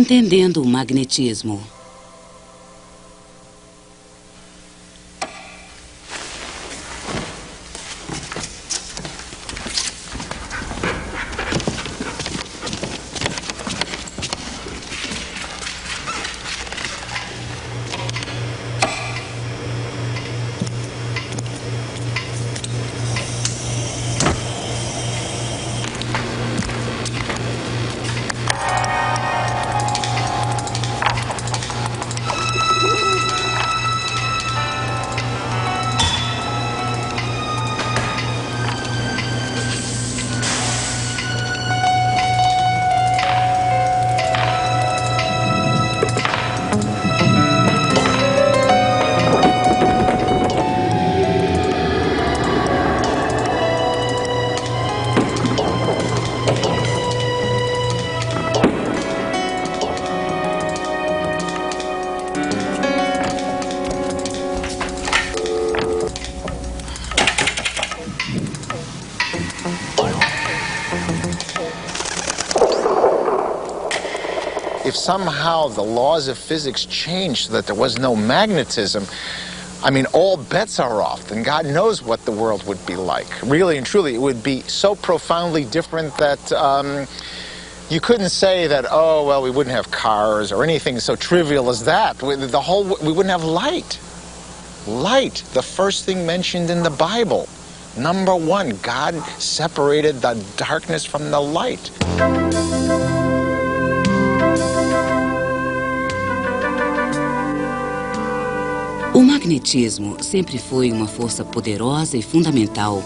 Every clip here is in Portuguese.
Entendendo o magnetismo. If somehow the laws of physics changed so that there was no magnetism, I mean, all bets are off, and God knows what the world would be like. Really and truly, it would be so profoundly different that you couldn't say that, oh, well, we wouldn't have cars or anything so trivial as that. We wouldn't have light. Light, the first thing mentioned in the Bible. Number one, God separated the darkness from the light. O magnetismo sempre foi uma força poderosa e fundamental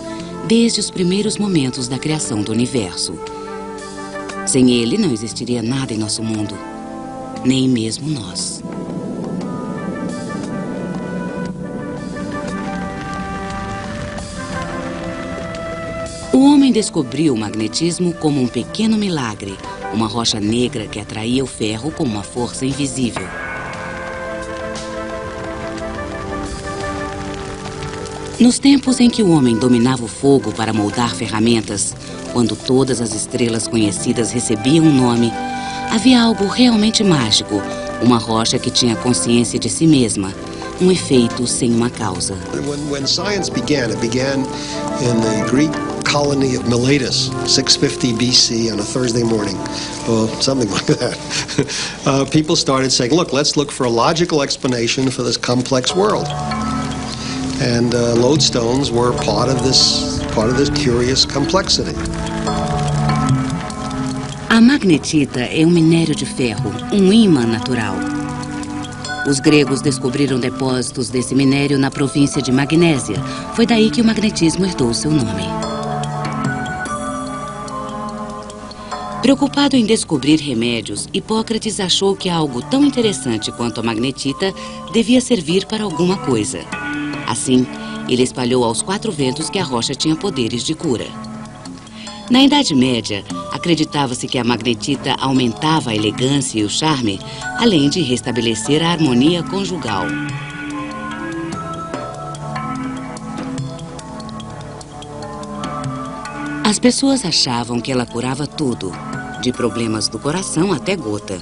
desde os primeiros momentos da criação do universo. Sem ele, não existiria nada em nosso mundo, nem mesmo nós. O homem descobriu o magnetismo como um pequeno milagre, uma rocha negra que atraía o ferro com uma força invisível. Nos tempos em que o homem dominava o fogo para moldar ferramentas, quando todas as estrelas conhecidas recebiam um nome, havia algo realmente mágico, uma rocha que tinha consciência de si mesma, um efeito sem uma causa. When science began, it began in the Greek colony of Miletus, 650 BC on a Thursday morning, or something like that. People started saying, let's look for a logical explanation for this complex world. And lodestones were part of this curious complexity. A magnetita é um minério de ferro, um ímã natural. Os gregos descobriram depósitos desse minério na província de Magnésia. Foi daí que o magnetismo herdou seu nome. Preocupado em descobrir remédios, Hipócrates achou que algo tão interessante quanto a magnetita devia servir para alguma coisa. Assim, ele espalhou aos 4 ventos que a rocha tinha poderes de cura. Na Idade Média, acreditava-se que a magnetita aumentava a elegância e o charme, além de restabelecer a harmonia conjugal. As pessoas achavam que ela curava tudo, de problemas do coração até gota.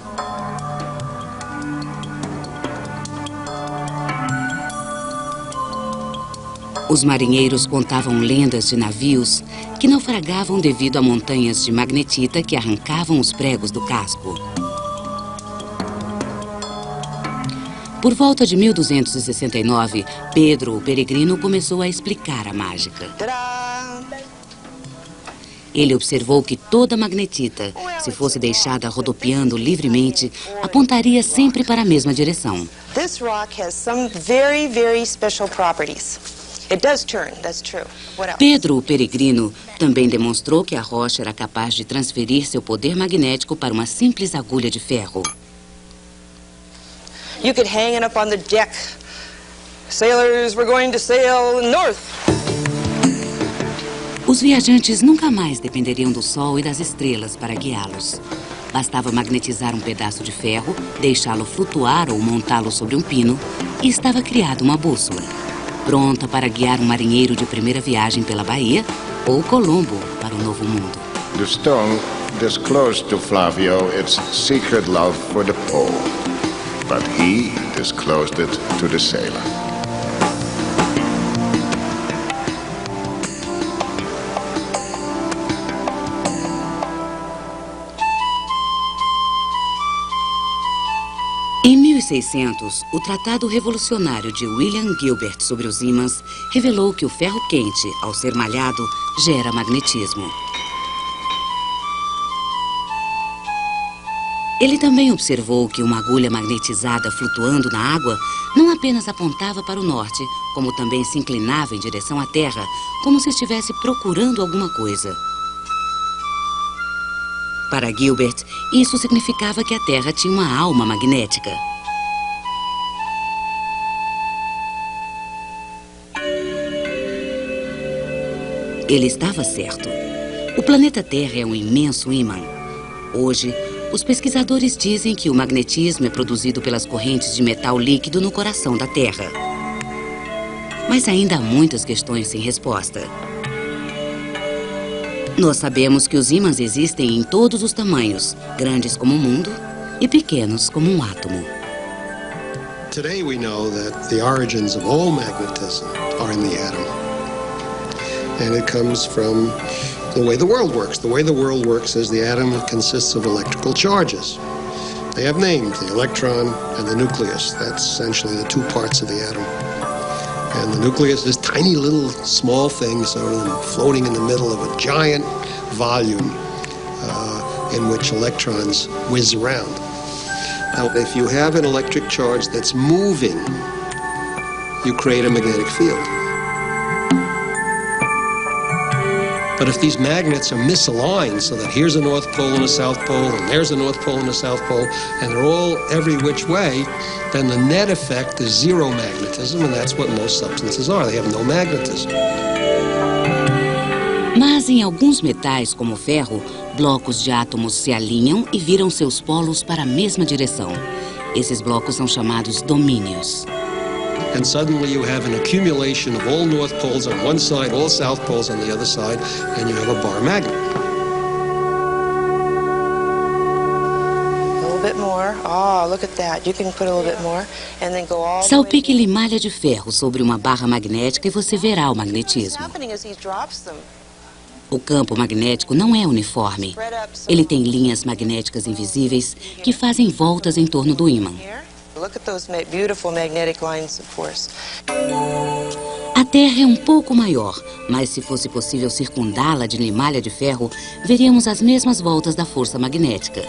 Os marinheiros contavam lendas de navios que naufragavam devido a montanhas de magnetita que arrancavam os pregos do casco. Por volta de 1269, Pedro, o peregrino, começou a explicar a mágica. Ele observou que toda magnetita, se fosse deixada rodopiando livremente, apontaria sempre para a mesma direção. This rock has some very, very special properties. It does turn, that's true. What else? Pedro, o peregrino, também demonstrou que a rocha era capaz de transferir seu poder magnético para uma simples agulha de ferro. You could hang it up on the deck. Sailors were going to sail north. Os viajantes nunca mais dependeriam do sol e das estrelas para guiá-los. Bastava magnetizar um pedaço de ferro, deixá-lo flutuar ou montá-lo sobre um pino e estava criada uma bússola, pronta para guiar um marinheiro de primeira viagem pela Bahia ou Colombo para o Novo Mundo. The stone disclosed to Flavio its secret love for the pole, but he disclosed it to the sailor. Em 1600, o Tratado Revolucionário de William Gilbert sobre os ímãs revelou que o ferro quente, ao ser malhado, gera magnetismo. Ele também observou que uma agulha magnetizada flutuando na água não apenas apontava para o norte, como também se inclinava em direção à Terra, como se estivesse procurando alguma coisa. Para Gilbert, isso significava que a Terra tinha uma alma magnética. Ele estava certo. O planeta Terra é um imenso ímã. Hoje, os pesquisadores dizem que o magnetismo é produzido pelas correntes de metal líquido no coração da Terra. Mas ainda há muitas questões sem resposta. Nós sabemos que os ímãs existem em todos os tamanhos, grandes como o mundo e pequenos como um átomo. Today we know that the origins of all magnetism are in the atom. And it comes from the way the world works. The way the world works is the atom consists of electrical charges. They have names, the electron and the nucleus. That's essentially the two parts of the atom. And the nucleus is tiny little small things sort of floating in the middle of a giant volume in which electrons whiz around. Now, if you have an electric charge that's moving, you create a magnetic field. But if these magnets are misaligned so that here's a North Pole and a South Pole, and there's a North Pole and a South Pole, and they're all every which way, then the net effect is zero magnetism, and that's what most substances are. They have no magnetism. Mas em alguns metais, como o ferro, blocos de átomos se alinham e viram seus polos para a mesma direção. Esses blocos são chamados domínios. And suddenly you have an accumulation of all North Poles on one side, all South Poles on the other side, and you have a bar magnet. A little bit more. Oh, look at that. You can put a little bit more and then go all the way. Salpique limalha de ferro sobre uma barra magnética e você verá o magnetismo. What's happening is he drops them. O campo magnético não é uniforme. Ele tem linhas magnéticas invisíveis que fazem voltas em torno do ímã. Look at those beautiful magnetic lines of force. A Terra é um pouco maior, mas se fosse possível circundá-la de limalha de ferro, veríamos as mesmas voltas da força magnética.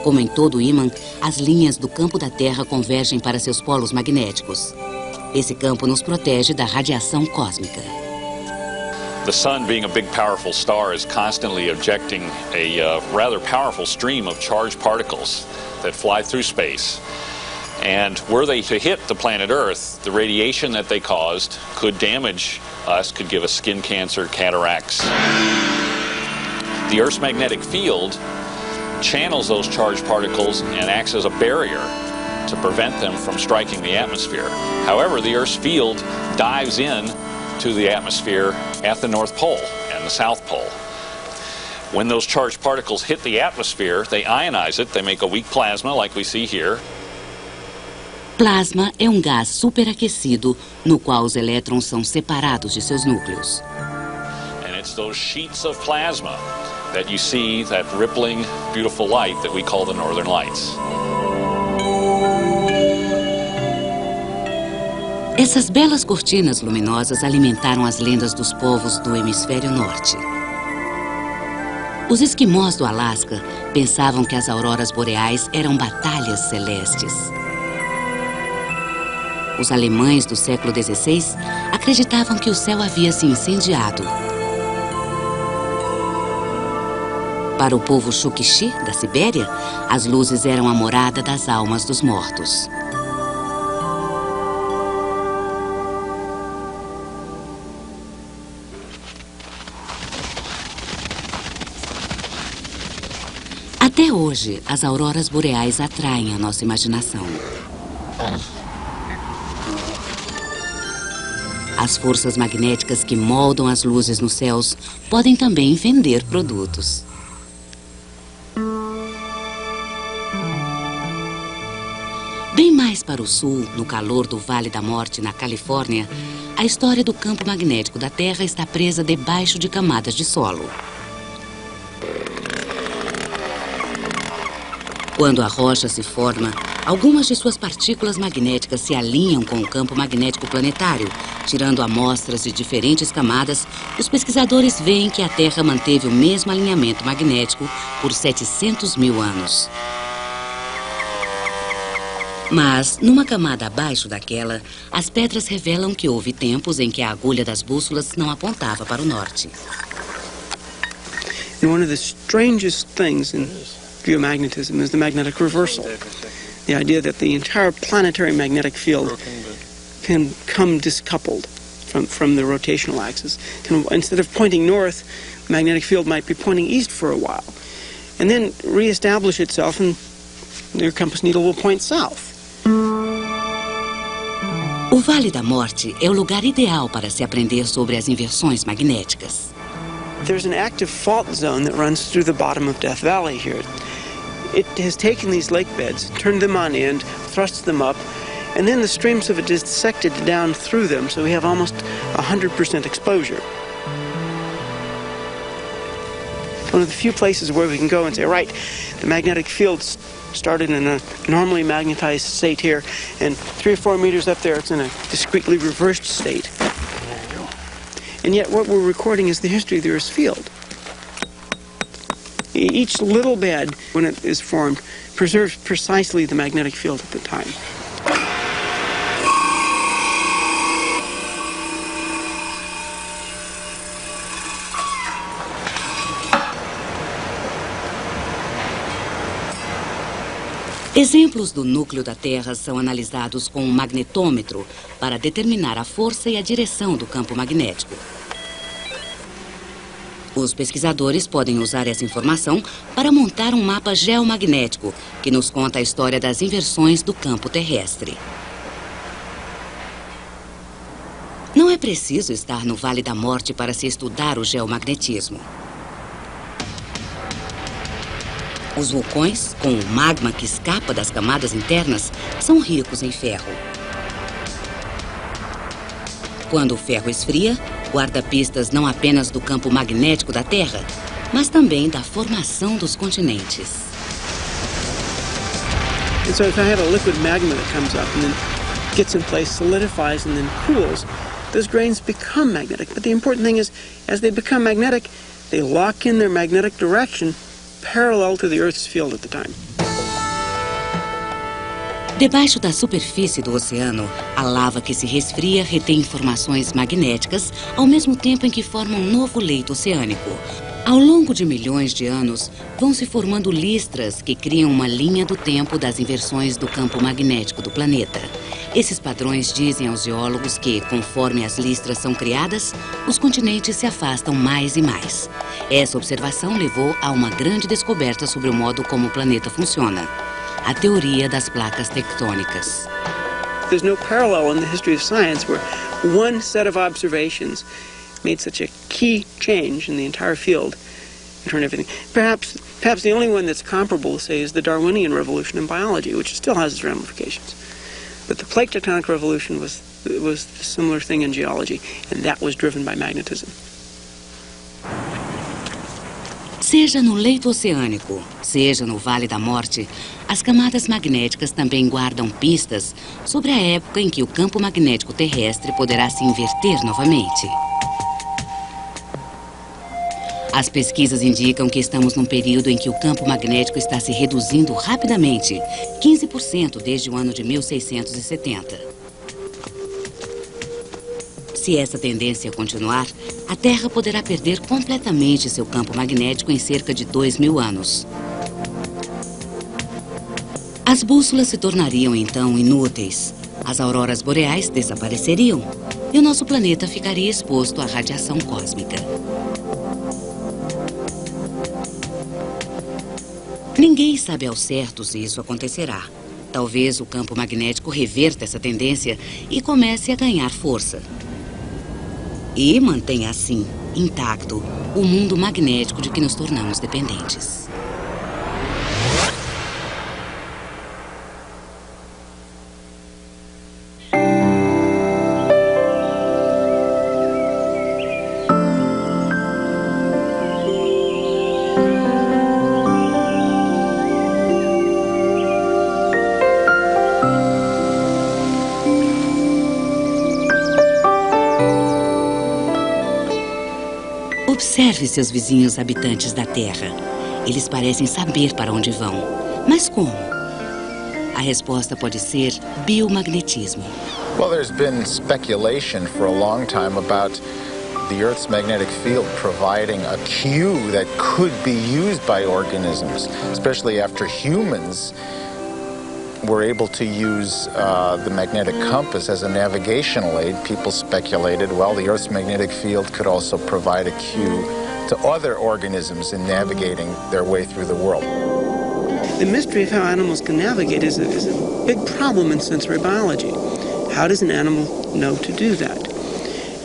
Como em todo ímã, as linhas do campo da Terra convergem para seus polos magnéticos. Esse campo nos protege da radiação cósmica. The sun, being a big, powerful star, is constantly ejecting a rather powerful stream of charged particles that fly through space. And were they to hit the planet Earth, the radiation that they caused could damage us, could give us skin cancer, cataracts. The Earth's magnetic field channels those charged particles and acts as a barrier to prevent them from striking the atmosphere. However, the Earth's field dives in to the atmosphere at the North Pole and the South Pole. When those charged particles hit the atmosphere, they ionize it, they make a weak plasma like we see here. Plasma é um gás superaquecido no qual os elétrons são separados de seus núcleos. And it's those sheets of plasma that you see, that rippling, beautiful light that we call the Northern Lights. Essas belas cortinas luminosas alimentaram as lendas dos povos do hemisfério norte. Os esquimós do Alasca pensavam que as auroras boreais eram batalhas celestes. Os alemães do século XVI acreditavam que o céu havia se incendiado. Para o povo Chukchi, da Sibéria, as luzes eram a morada das almas dos mortos. Até hoje, as auroras boreais atraem a nossa imaginação. As forças magnéticas que moldam as luzes nos céus podem também vender produtos. Bem mais para o sul, no calor do Vale da Morte, na Califórnia, a história do campo magnético da Terra está presa debaixo de camadas de solo. Quando a rocha se forma, algumas de suas partículas magnéticas se alinham com o campo magnético planetário. Tirando amostras de diferentes camadas, os pesquisadores veem que a Terra manteve o mesmo alinhamento magnético por 700 mil anos. Mas, numa camada abaixo daquela, as pedras revelam que houve tempos em que a agulha das bússolas não apontava para o norte. And one of the strangest things in geomagnetism is the magnetic reversal. The idea that the entire planetary magnetic field can come discoupled from the rotational axis. Instead of pointing north, the magnetic field might be pointing east for a while, and then reestablish itself, and your compass needle will point south. O Vale da Morte é o lugar ideal para se aprender sobre as inversões magnéticas. There's an active fault zone that runs through the bottom of Death Valley here. It has taken these lake beds, turned them on end, thrust them up, and then the streams have dissected down through them, so we have almost 100% exposure. One of the few places where we can go and say, right, the magnetic field started in a normally magnetized state here, and 3 or 4 meters up there, it's in a discretely reversed state. And yet what we're recording is the history of the Earth's field. Each little bed, when it is formed, preserves precisely the magnetic field at the time. Exemplos do núcleo da Terra são analisados com um magnetômetro para determinar a força e a direção do campo magnético. Os pesquisadores podem usar essa informação para montar um mapa geomagnético que nos conta a história das inversões do campo terrestre. Não é preciso estar no Vale da Morte para se estudar o geomagnetismo. Os vulcões, com o magma que escapa das camadas internas, são ricos em ferro. Quando o ferro esfria, guarda pistas não apenas do campo magnético da Terra, mas também da formação dos continentes. And so if I have a liquid magma that comes up and then gets in place, solidifies, and then cools, those grains become magnetic. But the important thing is, as they become magnetic, they lock in their magnetic direction parallel to the Earth's field at the time. Debaixo da superfície do oceano, a lava que se resfria retém informações magnéticas ao mesmo tempo em que forma um novo leito oceânico. Ao longo de milhões de anos, vão se formando listras que criam uma linha do tempo das inversões do campo magnético do planeta. Esses padrões dizem aos geólogos que, conforme as listras são criadas, os continentes se afastam mais e mais. Essa observação levou a uma grande descoberta sobre o modo como o planeta funciona: a teoria das placas tectônicas. There's no parallel in the history of science where one set of observations made such a key change in the entire field and turned everything. Perhaps the only one that's comparable, say, is the Darwinian revolution in biology, which still has its ramifications. But the plate tectonic revolution was a similar thing in geology, and that was driven by magnetism. Seja no leito oceânico, seja no Vale da Morte, as camadas magnéticas também guardam pistas sobre a época em que o campo magnético terrestre poderá se inverter novamente. As pesquisas indicam que estamos num período em que o campo magnético está se reduzindo rapidamente, 15% desde o ano de 1670. Se essa tendência continuar, a Terra poderá perder completamente seu campo magnético em cerca de 2.000 anos. As bússolas se tornariam então inúteis, as auroras boreais desapareceriam e o nosso planeta ficaria exposto à radiação cósmica. Ninguém sabe ao certo se isso acontecerá. Talvez o campo magnético reverta essa tendência e comece a ganhar força. E mantenha assim, intacto, o mundo magnético de que nos tornamos dependentes. Observe seus vizinhos habitantes da Terra. Eles parecem saber para onde vão. Mas como? A resposta pode ser biomagnetismo. Well, there's been speculation for a long time about the Earth's magnetic field providing a cue that could be used by organisms, especially after humans were able to use the magnetic compass as a navigational aid. People speculated, well, the Earth's magnetic field could also provide a cue to other organisms in navigating their way through the world. The mystery of how animals can navigate is a big problem in sensory biology. How does an animal know to do that?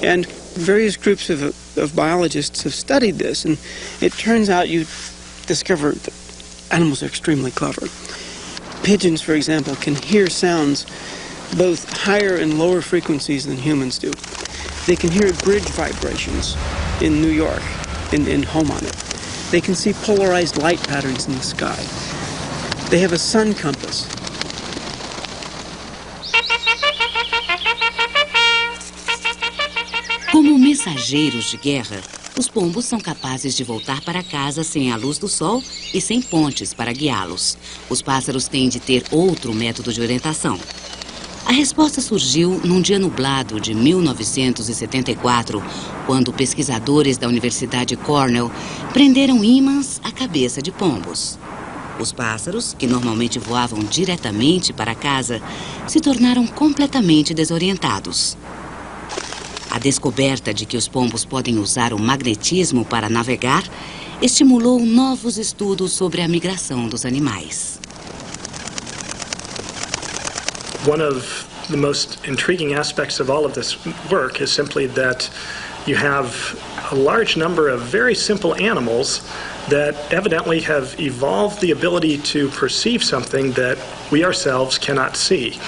And various groups of biologists have studied this, and it turns out you discover that animals are extremely clever. Pigeons, for example, can hear sounds both higher and lower frequencies than humans do. They can hear bridge vibrations in New York, in home on it. They can see polarized light patterns in the sky. They have a sun compass. Como mensageiros de guerra, os pombos são capazes de voltar para casa sem a luz do sol e sem pontes para guiá-los. Os pássaros têm de ter outro método de orientação. A resposta surgiu num dia nublado de 1974, quando pesquisadores da Universidade Cornell prenderam ímãs à cabeça de pombos. Os pássaros, que normalmente voavam diretamente para casa, se tornaram completamente desorientados. A descoberta de que os pombos podem usar o magnetismo para navegar estimulou novos estudos sobre a migração dos animais. One of the most intriguing aspects of all of this work is simply that you have a large number of very simple animals that evidently have evolved the ability to perceive something that we ourselves cannot see.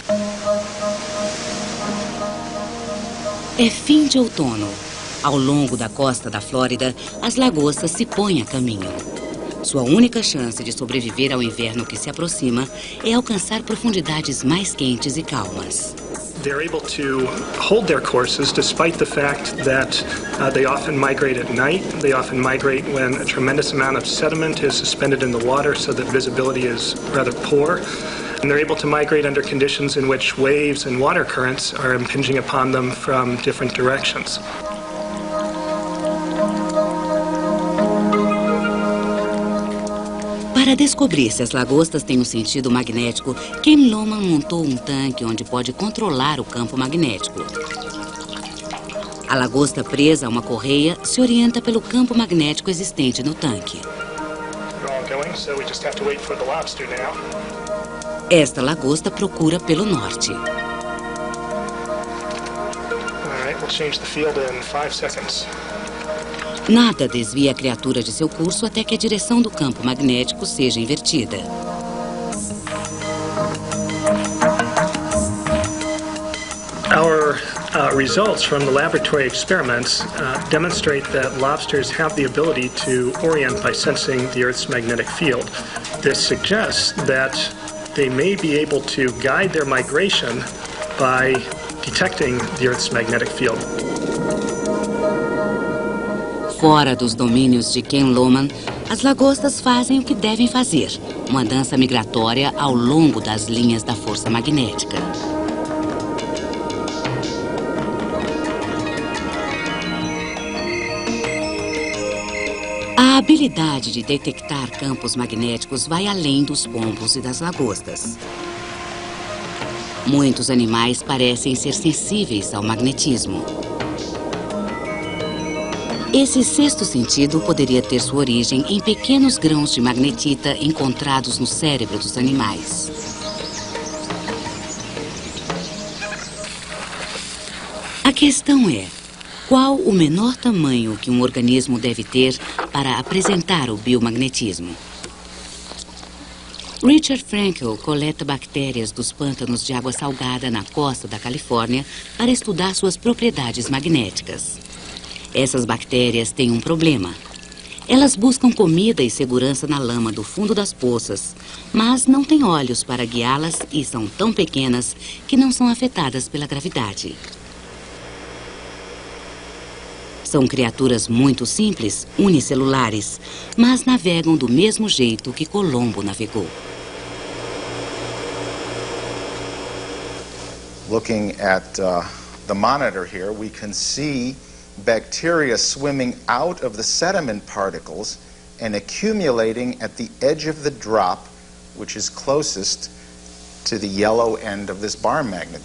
É fim de outono. Ao longo da costa da Flórida, as lagostas se põem a caminho. Sua única chance de sobreviver ao inverno que se aproxima é alcançar profundidades mais quentes e calmas. They're able to hold their courses despite the fact that they often migrate at night. They often migrate when a tremendous amount of sediment is suspended in the water so that visibility is rather poor. And they're able to migrate under conditions in which waves and water currents are impinging upon them from different directions. Para descobrir se as lagostas têm um sentido magnético, Ken Lomman montou um tanque onde pode controlar o campo magnético. A lagosta presa a uma correia se orienta pelo campo magnético existente no tanque. Esta lagosta procura pelo norte. Nada desvia a criatura de seu curso até que a direção do campo magnético seja invertida. Our results from the laboratory experiments demonstrate that lobsters have the ability to orient by sensing the Earth's magnetic field. This suggests that they may be able to guide their migration by detecting the Earth's magnetic field. Fora dos domínios de Ken Lomman, as lagostas fazem o que devem fazer, uma dança migratória ao longo das linhas da força magnética. A habilidade de detectar campos magnéticos vai além dos pombos e das lagostas. Muitos animais parecem ser sensíveis ao magnetismo. Esse sexto sentido poderia ter sua origem em pequenos grãos de magnetita encontrados no cérebro dos animais. A questão é: qual o menor tamanho que um organismo deve ter para apresentar o biomagnetismo? Richard Frankel coleta bactérias dos pântanos de água salgada na costa da Califórnia para estudar suas propriedades magnéticas. Essas bactérias têm um problema. Elas buscam comida e segurança na lama do fundo das poças, mas não têm olhos para guiá-las e são tão pequenas que não são afetadas pela gravidade. São criaturas muito simples, unicelulares, mas navegam do mesmo jeito que Colombo navegou. Looking at the monitor here, we can see bacteria swimming out of the sediment particles and accumulating at the edge of the drop, which is closest to the yellow end of this bar magnet.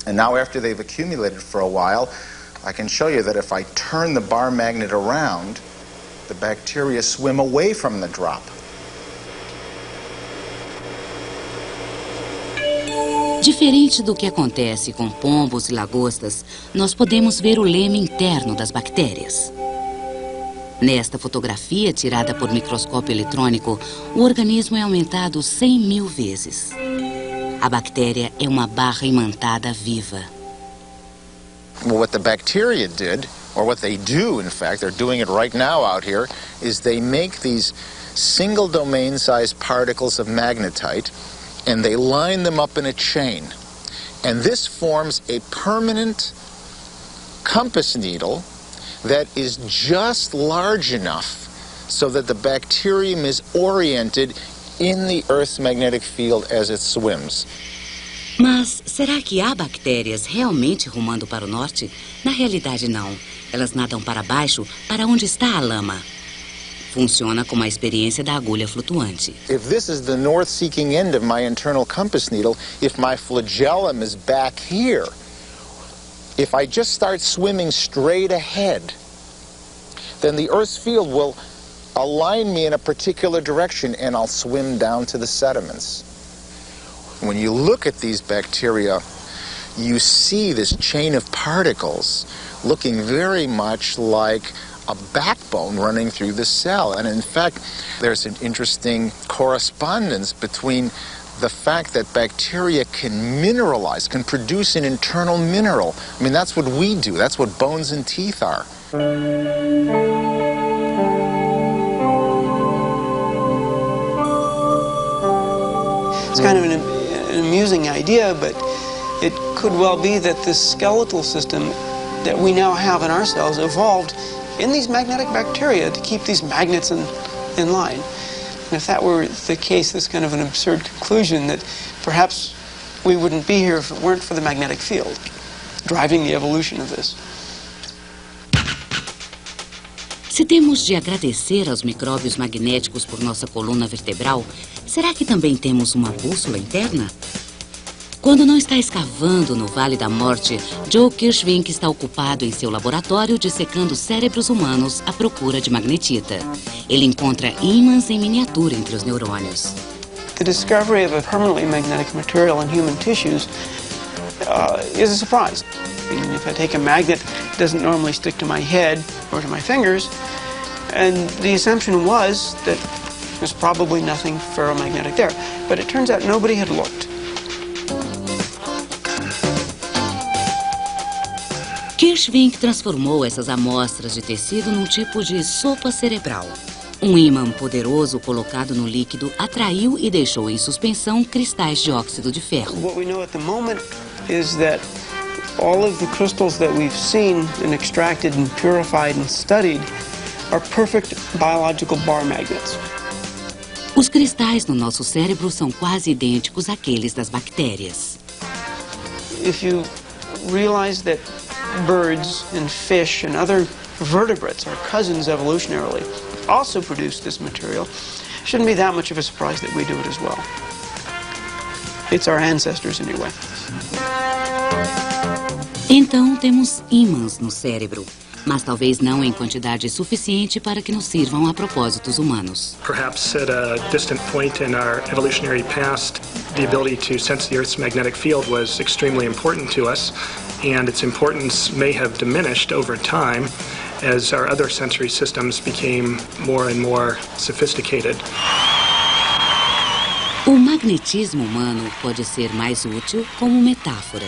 And now after they've accumulated for a while, I can show you that if I turn the bar magnet around, the bacteria swim away from the drop. Diferente do que acontece com pombos e lagostas, nós podemos ver o leme interno das bactérias. Nesta fotografia, tirada por microscópio eletrônico, o organismo é aumentado 100.000 vezes. A bactéria é uma barra imantada viva. Well, what the bacteria did, or what they do, in fact, they're doing it right now out here, is they make these single domain sized particles of magnetite and they line them up in a chain. And this forms a permanent compass needle that is just large enough so that the bacterium is oriented in the Earth's magnetic field as it swims. Mas será que há bactérias realmente rumando para o norte? Na realidade, não. Elas nadam para baixo, para onde está a lama. Funciona como a experiência da agulha flutuante. If this is the north-seeking end of my internal compass needle, if my flagellum is back here, if I just start swimming straight ahead, then the Earth's field will align me in a particular direction and I'll swim down to the sediments. When you look at these bacteria, you see this chain of particles looking very much like a backbone running through the cell. And in fact, there's an interesting correspondence between the fact that bacteria can mineralize, can produce an internal mineral. I mean, that's what we do. That's what bones and teeth are. It's kind of an amusing idea, but it could well be that this skeletal system that we now have in our cells evolved in these magnetic bacteria to keep these magnets in line. And if that were the case, that's kind of an absurd conclusion that perhaps we wouldn't be here if it weren't for the magnetic field driving the evolution of this. Se temos de agradecer aos micróbios magnéticos por nossa coluna vertebral, será que também temos uma bússola interna? Quando não está escavando no Vale da Morte, Joe Kirschvink está ocupado em seu laboratório dissecando cérebros humanos à procura de magnetita. Ele encontra ímãs em miniatura entre os neurônios. The discovery of a permanently magnetic material in human tissues is a surprise. I mean, if I take a magnet, it doesn't normally stick to my head or to my fingers, and the assumption was that there's probably nothing ferromagnetic there. But it turns out nobody had looked. Kirschvink transformou essas amostras de tecido num tipo de sopa cerebral. Um ímã poderoso colocado no líquido atraiu e deixou em suspensão cristais de óxido de ferro. What we know at the moment is that all of the crystals that we've seen and extracted and purified and studied are perfect biological bar magnets. Os cristais no nosso cérebro são quase idênticos àqueles das bactérias. If you realize that birds and fish and other vertebrates, our cousins evolutionarily, also produce this material, shouldn't be that much of a surprise that we do it as well. It's our ancestors anyway. Então temos ímãs no cérebro, mas talvez não em quantidade suficiente para que nos sirvam a propósitos humanos. Perhaps at a distant point in our evolutionary past, the ability to sense the Earth's magnetic field was extremely important to us, and its importance may have diminished over time as our other sensory systems became more and more sophisticated. O magnetismo humano pode ser mais útil como metáfora.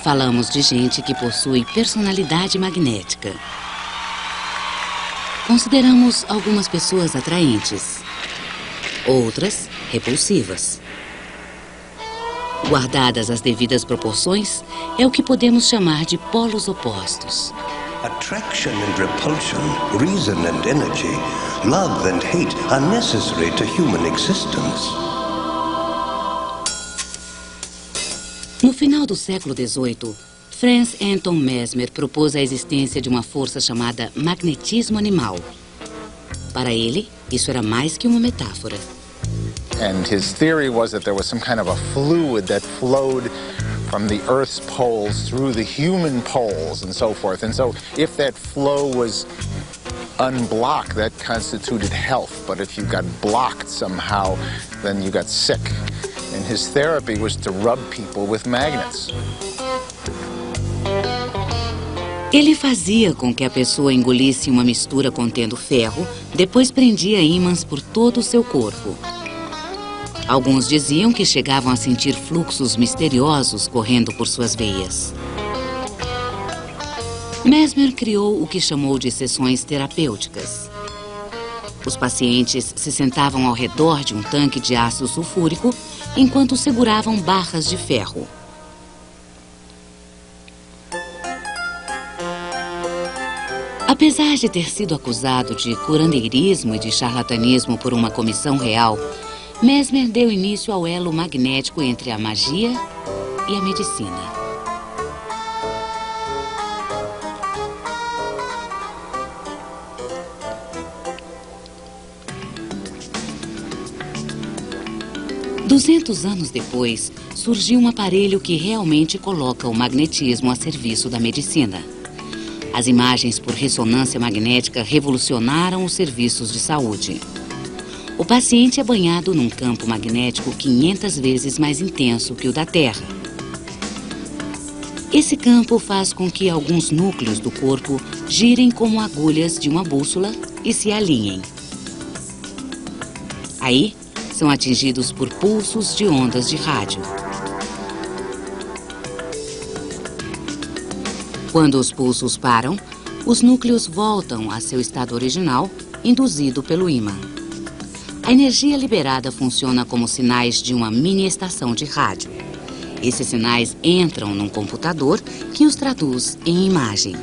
Falamos de gente que possui personalidade magnética. Consideramos algumas pessoas atraentes, outras repulsivas. Guardadas as devidas proporções, é o que podemos chamar de polos opostos. Attraction and repulsion, reason and energy, love and hate are necessary to human existence. No final do século XVIII, Franz Anton Mesmer propôs a existência de uma força chamada magnetismo animal. Para ele, isso era mais que uma metáfora. And his theory was that there was some kind of a fluid that flowed from the Earth's poles through the human poles and so forth. And so if that flow was unblocked, that constituted health. But if you got blocked somehow, then you got sick. And his therapy was to rub people with magnets. Ele fazia com que a pessoa engolisse uma mistura contendo ferro, depois prendia ímãs por todo o seu corpo. Alguns diziam que chegavam a sentir fluxos misteriosos correndo por suas veias. Mesmer criou o que chamou de sessões terapêuticas. Os pacientes se sentavam ao redor de um tanque de ácido sulfúrico enquanto seguravam barras de ferro. Apesar de ter sido acusado de curandeirismo e de charlatanismo por uma comissão real, Mesmer deu início ao elo magnético entre a magia e a medicina. Duzentos anos depois, surgiu um aparelho que realmente coloca o magnetismo a serviço da medicina. As imagens por ressonância magnética revolucionaram os serviços de saúde. O paciente é banhado num campo magnético 500 vezes mais intenso que o da Terra. Esse campo faz com que alguns núcleos do corpo girem como agulhas de uma bússola e se alinhem. Aí, são atingidos por pulsos de ondas de rádio. Quando os pulsos param, os núcleos voltam a seu estado original, induzido pelo ímã. A energia liberada funciona como sinais de uma mini estação de rádio. Esses sinais entram num computador que os traduz em imagem.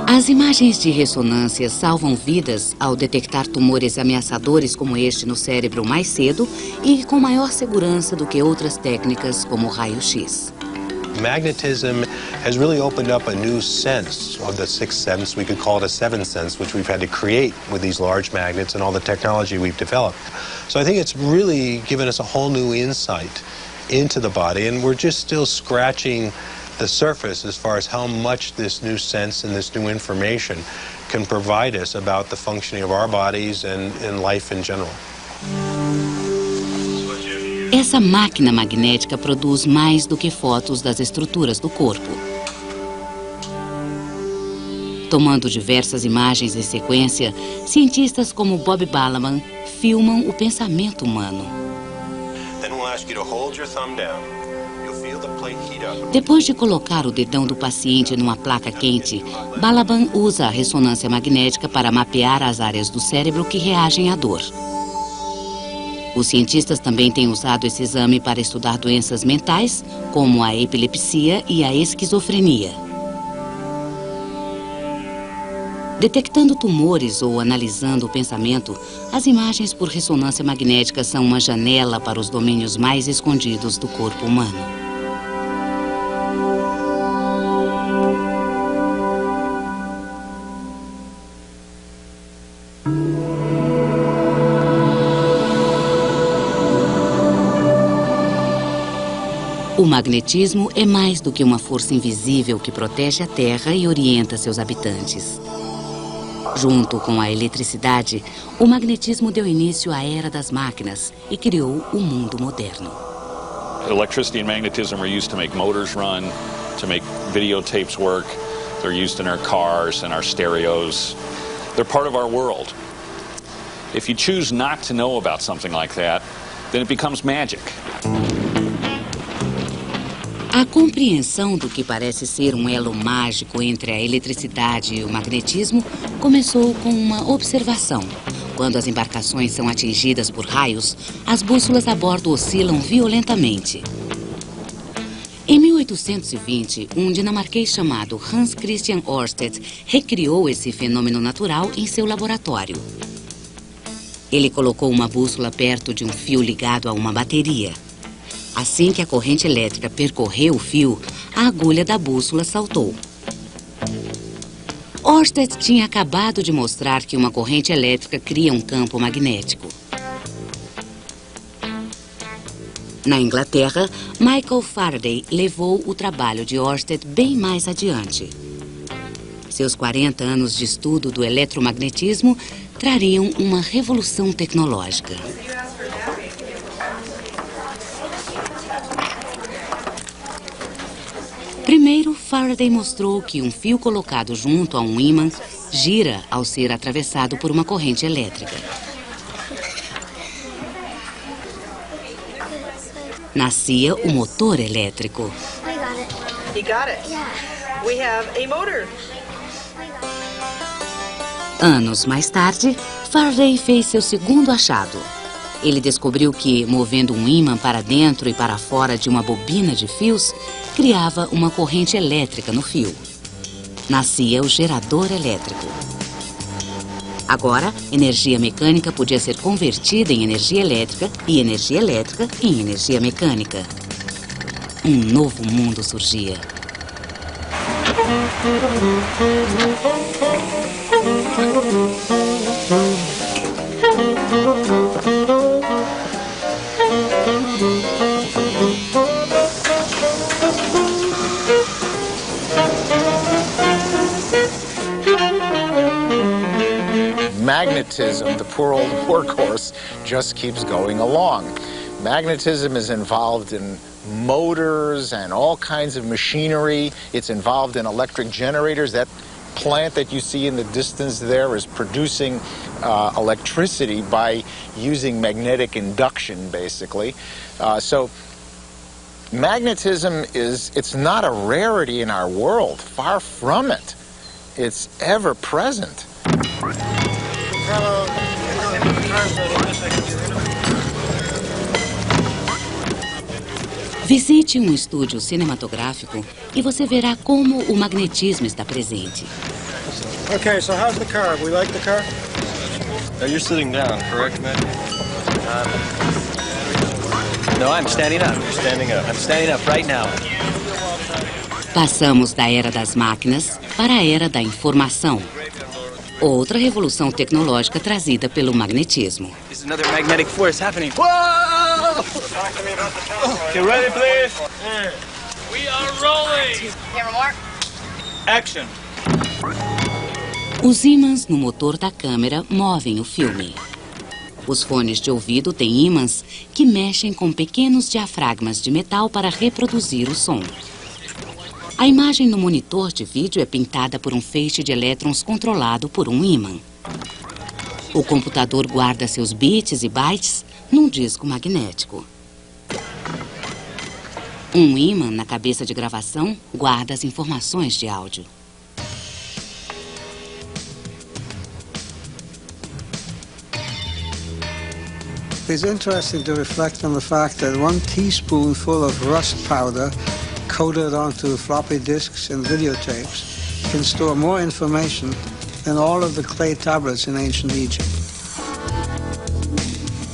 As imagens de ressonância salvam vidas ao detectar tumores ameaçadores como este no cérebro mais cedo e com maior segurança do que outras técnicas como o raio-x. Magnetism has really opened up a new sense of the sixth sense. We could call it a seventh sense, which we've had to create with these large magnets and all the technology we've developed. So I think it's really given us a whole new insight into the body, and we're just still scratching the surface as far as how much this new sense and this new information can provide us about the functioning of our bodies and life in general. Essa máquina magnética produz mais do que fotos das estruturas do corpo. Tomando diversas imagens em sequência, cientistas como Bob Balaban filmam o pensamento humano. Then we'll ask you to hold your thumb down. Depois de colocar o dedão do paciente numa placa quente, Balaban usa a ressonância magnética para mapear as áreas do cérebro que reagem à dor. Os cientistas também têm usado esse exame para estudar doenças mentais, como a epilepsia e a esquizofrenia. Detectando tumores ou analisando o pensamento, as imagens por ressonância magnética são uma janela para os domínios mais escondidos do corpo humano. O magnetismo é mais do que uma força invisível que protege a Terra e orienta seus habitantes. Junto com a eletricidade, o magnetismo deu início à era das máquinas e criou o mundo moderno. Electricity and magnetism are used to make motors run, to make videotapes work. They're used in our cars and our stereos. They're part of our world. If you choose not to know about something like that, then it becomes magic. A compreensão do que parece ser um elo mágico entre a eletricidade e o magnetismo começou com uma observação. Quando as embarcações são atingidas por raios, as bússolas a bordo oscilam violentamente. Em 1820, um dinamarquês chamado Hans Christian Ørsted recriou esse fenômeno natural em seu laboratório. Ele colocou uma bússola perto de um fio ligado a uma bateria. Assim que a corrente elétrica percorreu o fio, a agulha da bússola saltou. Ørsted tinha acabado de mostrar que uma corrente elétrica cria um campo magnético. Na Inglaterra, Michael Faraday levou o trabalho de Ørsted bem mais adiante. Seus 40 anos de estudo do eletromagnetismo trariam uma revolução tecnológica. Primeiro, Faraday mostrou que um fio colocado junto a um ímã gira ao ser atravessado por uma corrente elétrica. Nascia o motor elétrico. You got it. We have a motor. Anos mais tarde, Faraday fez seu segundo achado. Ele descobriu que, movendo um ímã para dentro e para fora de uma bobina de fios, criava uma corrente elétrica no fio. Nascia o gerador elétrico. Agora, energia mecânica podia ser convertida em energia elétrica e energia elétrica em energia mecânica. Um novo mundo surgia. Magnetism, the poor old workhorse, just keeps going along. Magnetism is involved in motors and all kinds of machinery. It's involved in electric generators. That plant that you see in the distance there is producing electricity by using magnetic induction, basically. So magnetism it's not a rarity in our world. Far from it. It's ever present. Visite um estúdio cinematográfico e você verá como o magnetismo está presente. Okay, so how's the car? We like the car? You're sitting down, correct, man? No, I'm standing up. You're standing up. I'm standing up right now. Passamos da era das máquinas para a era da informação. Outra revolução tecnológica trazida pelo magnetismo. There's another magnetic force happening. Whoa! Get ready, please. We are rolling. Camera mark. Action. Os ímãs no motor da câmera movem o filme. Os fones de ouvido têm ímãs que mexem com pequenos diafragmas de metal para reproduzir o som. A imagem no monitor de vídeo é pintada por um feixe de elétrons controlado por um ímã. O computador guarda seus bits e bytes num disco magnético. Um ímã na cabeça de gravação guarda as informações de áudio. It's interesting to reflect on the fact that 1 teaspoonful of rust powder coated onto floppy disks and videotapes can store more information than all of the clay tablets in ancient Egypt.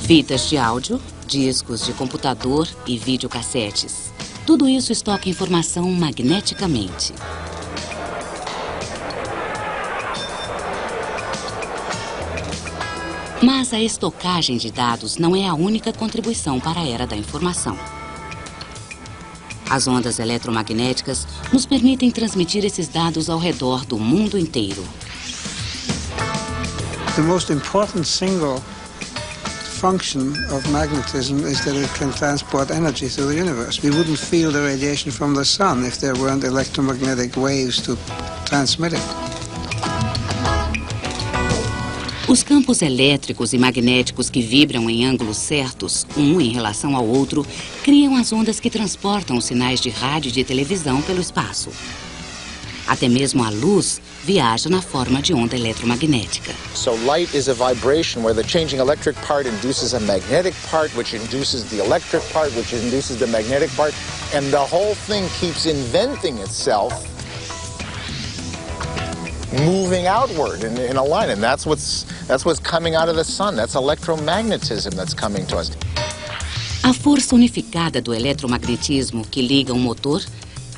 Fitas de áudio, discos de computador e videocassetes. Tudo isso estoca informação magneticamente. Mas a estocagem de dados não é a única contribuição para a era da informação. As ondas eletromagnéticas nos permitem transmitir esses dados ao redor do mundo inteiro. The most important single function of magnetism is that it can transport energy through the universe. We wouldn't feel the radiation from the sun if there weren't electromagnetic waves to transmit it. Os campos elétricos e magnéticos que vibram em ângulos certos, um em relação ao outro, criam as ondas que transportam os sinais de rádio e de televisão pelo espaço. Até mesmo a luz viaja na forma de onda eletromagnética. So light is a vibration where the changing electric part induces a magnetic part, which induces the electric part, which induces the magnetic part, and the whole thing keeps inventing itself, moving outward in a line, and that's what's coming out of the sun. That's electromagnetism that's coming to us. A força unificada do eletromagnetismo que liga um motor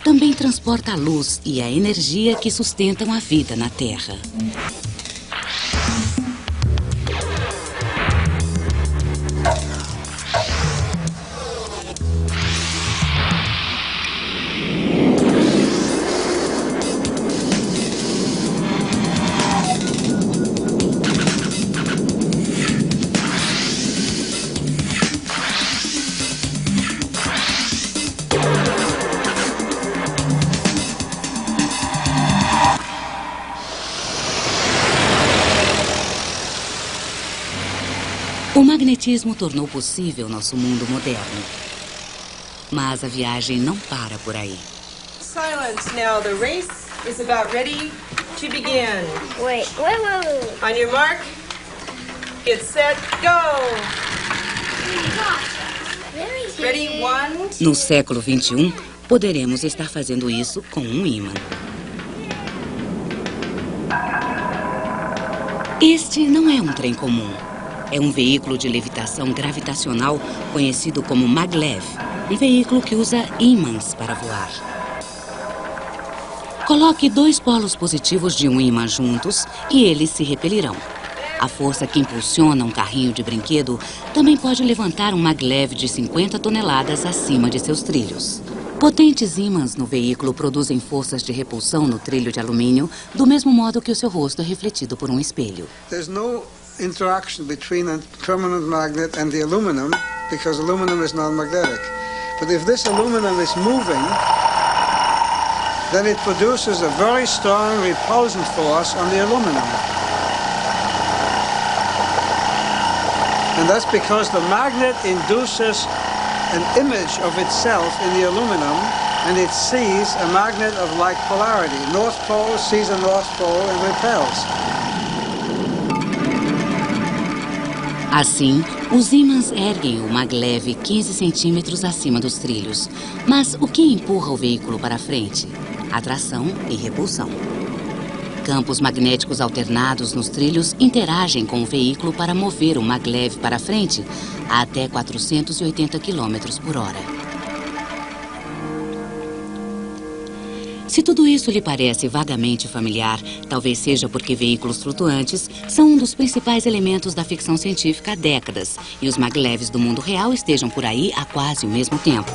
também transporta a luz e a energia que sustentam a vida na Terra. O magnetismo tornou possível nosso mundo moderno. Mas a viagem não para por aí. Silence now. The race is about ready to begin. Wait. On your mark, get set, go. Ready, one. No século XXI, poderemos estar fazendo isso com um ímã. Este não é um trem comum. É um veículo de levitação gravitacional conhecido como maglev, um veículo que usa ímãs para voar. Coloque dois polos positivos de um ímã juntos e eles se repelirão. A força que impulsiona um carrinho de brinquedo também pode levantar um maglev de 50 toneladas acima de seus trilhos. Potentes ímãs no veículo produzem forças de repulsão no trilho de alumínio, do mesmo modo que o seu rosto é refletido por um espelho. Interaction between a permanent magnet and the aluminum, because aluminum is non-magnetic. But if this aluminum is moving, then it produces a very strong repulsion force on the aluminum. And that's because the magnet induces an image of itself in the aluminum, and it sees a magnet of like polarity. North pole sees a north pole and repels. Assim, os ímãs erguem o maglev 15 centímetros acima dos trilhos. Mas o que empurra o veículo para frente? Atração e repulsão. Campos magnéticos alternados nos trilhos interagem com o veículo para mover o maglev para frente a até 480 km por hora. Se tudo isso lhe parece vagamente familiar, talvez seja porque veículos flutuantes são um dos principais elementos da ficção científica há décadas e os maglevs do mundo real estejam por aí há quase o mesmo tempo.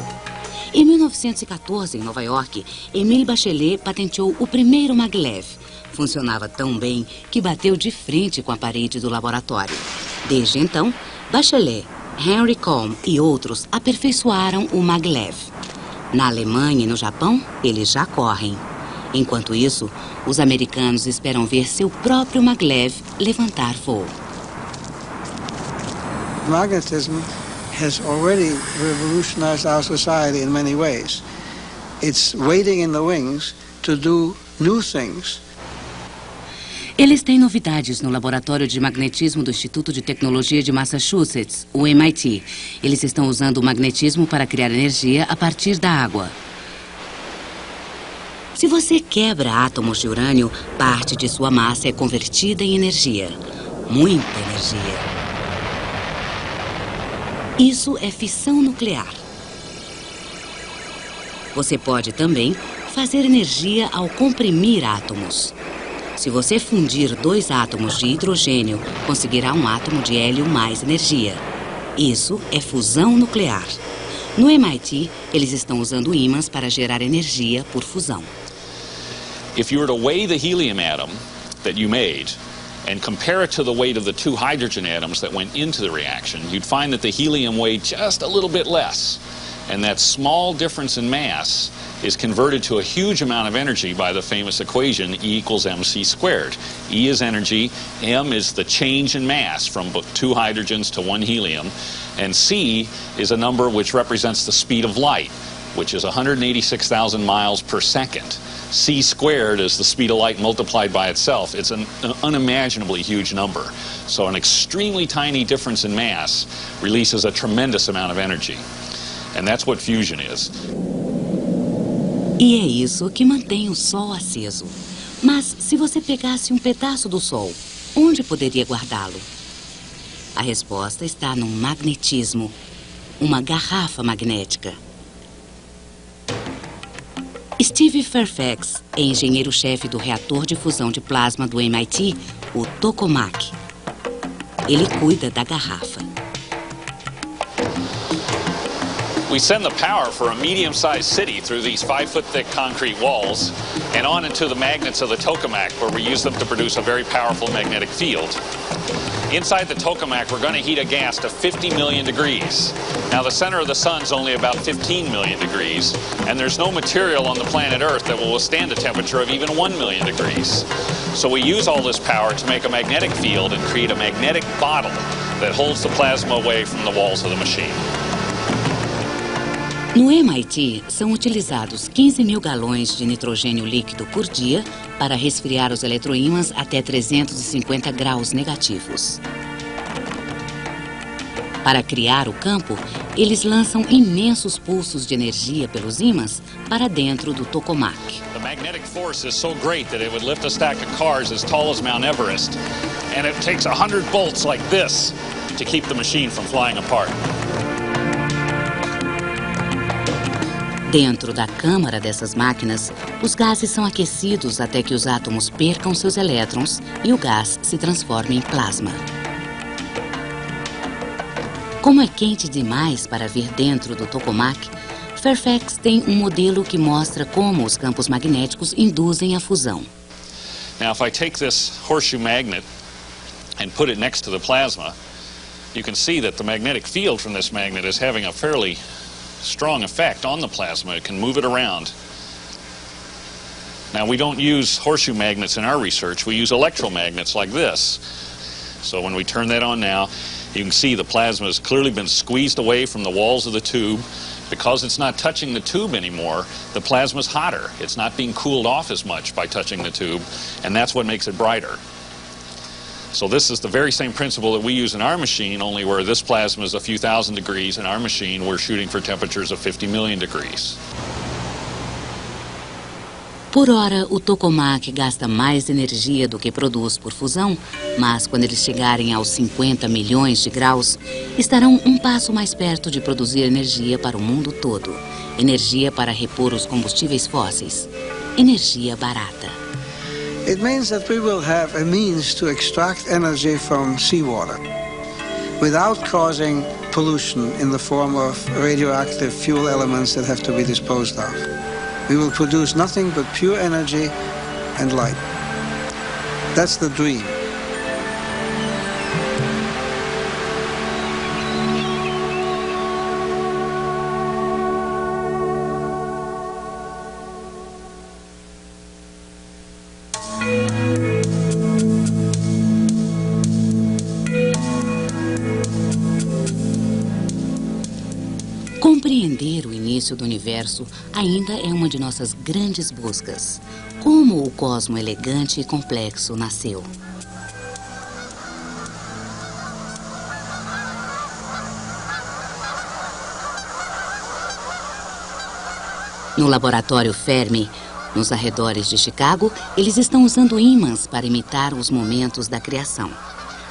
Em 1914, em Nova York, Émile Bachelet patenteou o primeiro maglev. Funcionava tão bem que bateu de frente com a parede do laboratório. Desde então, Bachelet, Henry Combs e outros aperfeiçoaram o maglev. Na Alemanha e no Japão, eles já correm. Enquanto isso, os americanos esperam ver seu próprio maglev levantar voo. Magnetism has already revolutionized our society in many ways. It's waiting in the wings to do new things. Eles têm novidades no Laboratório de Magnetismo do Instituto de Tecnologia de Massachusetts, o MIT. Eles estão usando o magnetismo para criar energia a partir da água. Se você quebra átomos de urânio, parte de sua massa é convertida em energia. Muita energia. Isso é fissão nuclear. Você pode também fazer energia ao comprimir átomos. Se você fundir dois átomos de hidrogênio, conseguirá um átomo de hélio mais energia. Isso é fusão nuclear. No MIT, eles estão usando ímãs para gerar energia por fusão. If you were to weigh the helium atom that you made and compare it to the weight of the two hydrogen atoms that went into the reaction, you'd find that the helium weighed just a little bit less. And that small difference in mass is converted to a huge amount of energy by the famous equation E equals mc squared. E is energy, m is the change in mass from two hydrogens to one helium, and c is a number which represents the speed of light. which is 186,000 miles per second. C squared is the speed of light multiplied by itself. It's an unimaginably huge number. So an extremely tiny difference in mass releases a tremendous amount of energy. And that's what fusion is. E é isso que mantém o Sol aceso. Mas se você pegasse um pedaço do Sol, onde poderia guardá-lo? A resposta está no magnetismo, uma garrafa magnética. Steve Fairfax é engenheiro-chefe do reator de fusão de plasma do MIT, o tokamak. Ele cuida da garrafa. We send the power for a medium-sized city through these 5-foot-thick concrete walls and on into the magnets of the tokamak, where we use them to produce a very powerful magnetic field. Inside the tokamak, we're going to heat a gas to 50 million degrees. Now, the center of the sun's only about 15 million degrees, and there's no material on the planet Earth that will withstand a temperature of even 1 million degrees. So we use all this power to make a magnetic field and create a magnetic bottle that holds the plasma away from the walls of the machine. No MIT, são utilizados 15 mil galões de nitrogênio líquido por dia para resfriar os eletroímãs até 350 graus negativos. Para criar o campo, eles lançam imensos pulsos de energia pelos ímãs para dentro do tokamak. The magnetic force is so great that it would lift a stack of cars as tall as Mount Everest, and it takes 100 bolts like this to keep the machine from flying apart. Dentro da câmara dessas máquinas, os gases são aquecidos até que os átomos percam seus elétrons e o gás se transforme em plasma. Como é quente demais para ver dentro do tokamak, Fairfax tem um modelo que mostra como os campos magnéticos induzem a fusão. Now, if I take this horseshoe magnet and put it next to the plasma, you can see that the magnetic field from this magnet is having a fairly strong effect on the plasma. It can move it around. Now, we don't use horseshoe magnets in our research. We use electromagnets like this. So when we turn that on now, you can see the plasma has clearly been squeezed away from the walls of the tube. Because it's not touching the tube anymore, the plasma's hotter. It's not being cooled off as much by touching the tube, and that's what makes it brighter. So this is the very same principle that we use in our machine, only where this plasma is a few thousand degrees. In our machine, we're shooting for temperatures of 50 million degrees. Por hora, o tokamak gasta mais energia do que produz por fusão, mas quando eles chegarem aos 50 milhões de graus, estarão um passo mais perto de produzir energia para o mundo todo. Energia para repor os combustíveis fósseis. Energia barata. It means that we will have a means to extract energy from seawater without causing pollution in the form of radioactive fuel elements that have to be disposed of. We will produce nothing but pure energy and light. That's the dream. Compreender o início do universo ainda é uma de nossas grandes buscas. Como o cosmo elegante e complexo nasceu. No laboratório Fermi, nos arredores de Chicago, eles estão usando ímãs para imitar os momentos da criação.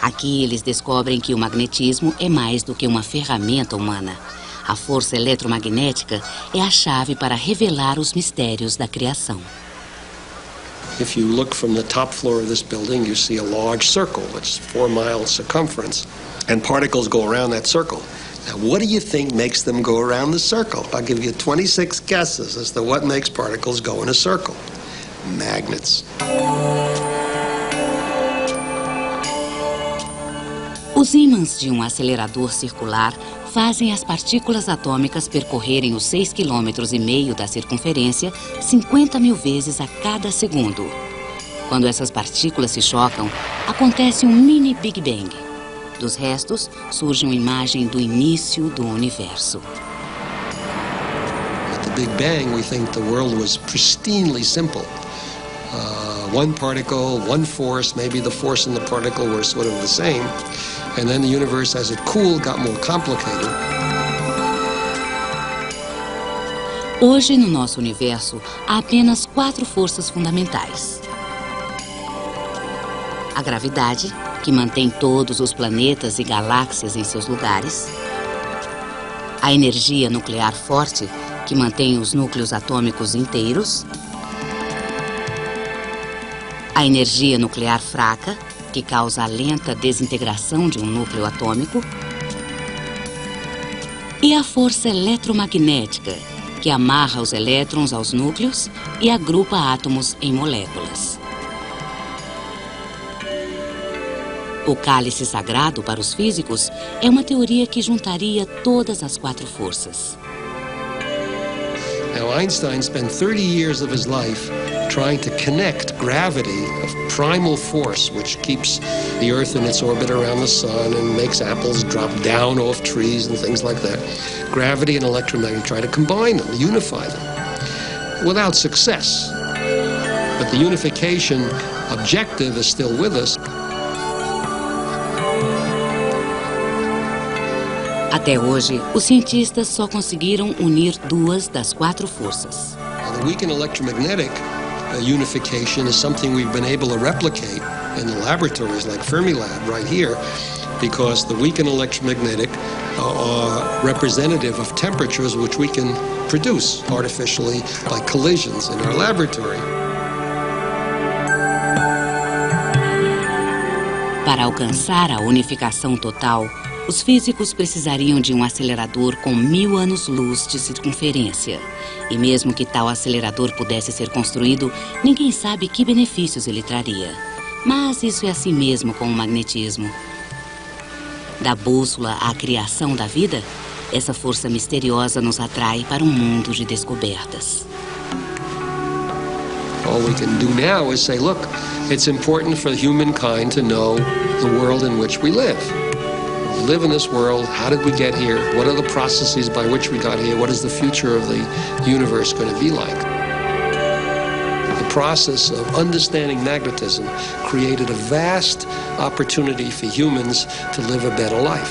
Aqui eles descobrem que o magnetismo é mais do que uma ferramenta humana. A força eletromagnética é a chave para revelar os mistérios da criação. If you look from the top floor of this building, you see a large circle. It's 4 miles circumference, and particles go around that circle. Now, what do you think makes them go around the circle? I'll give you 26 guesses as to what makes particles go in a circle. Magnets. Os ímãs de um acelerador circular fazem as partículas atômicas percorrerem os 6,5 km da circunferência 50 mil vezes a cada segundo. Quando essas partículas se chocam, acontece um mini Big Bang. Dos restos, surge uma imagem do início do universo. At the Big Bang, we think the world was pristinely simple. One particle, one force, maybe the force and the particle were sort of the same. And then the universe, as it cooled, got more complicated. Hoje, no nosso universo, há apenas 4 forças fundamentais. A gravidade, que mantém todos os planetas e galáxias em seus lugares. A energia nuclear forte, que mantém os núcleos atômicos inteiros. A energia nuclear fraca, que causa a lenta desintegração de um núcleo atômico. E a força eletromagnética, que amarra os elétrons aos núcleos e agrupa átomos em moléculas. O cálice sagrado para os físicos é uma teoria que juntaria todas as 4 forças. Now, Einstein spent 30 years of his life trying to connect gravity, a primal force which keeps the Earth in its orbit around the sun and makes apples drop down off trees and things like that. Gravity and electromagnetism, try to combine them, unify them, without success. But the unification objective is still with us. Até hoje, os cientistas só conseguiram unir 2 das 4 forças. The weak and electromagnetic unification is something we've been able to replicate in the laboratories like Fermilab right here, because the weak and electromagnetic are representative of temperatures which we can produce artificially by collisions in our laboratory. Para alcançar a unificação total, os físicos precisariam de um acelerador com 1000 anos-luz de circunferência. E mesmo que tal acelerador pudesse ser construído, ninguém sabe que benefícios ele traria. Mas isso é assim mesmo com o magnetismo. Da bússola à criação da vida, essa força misteriosa nos atrai para um mundo de descobertas. All we can do now is say, look, it's important for humankind to know the world in which we live. We live in this world. How did we get here? What are the processes by which we got here? What is the future of the universe going to be like? The process of understanding magnetism created a vast opportunity for humans to live a better life.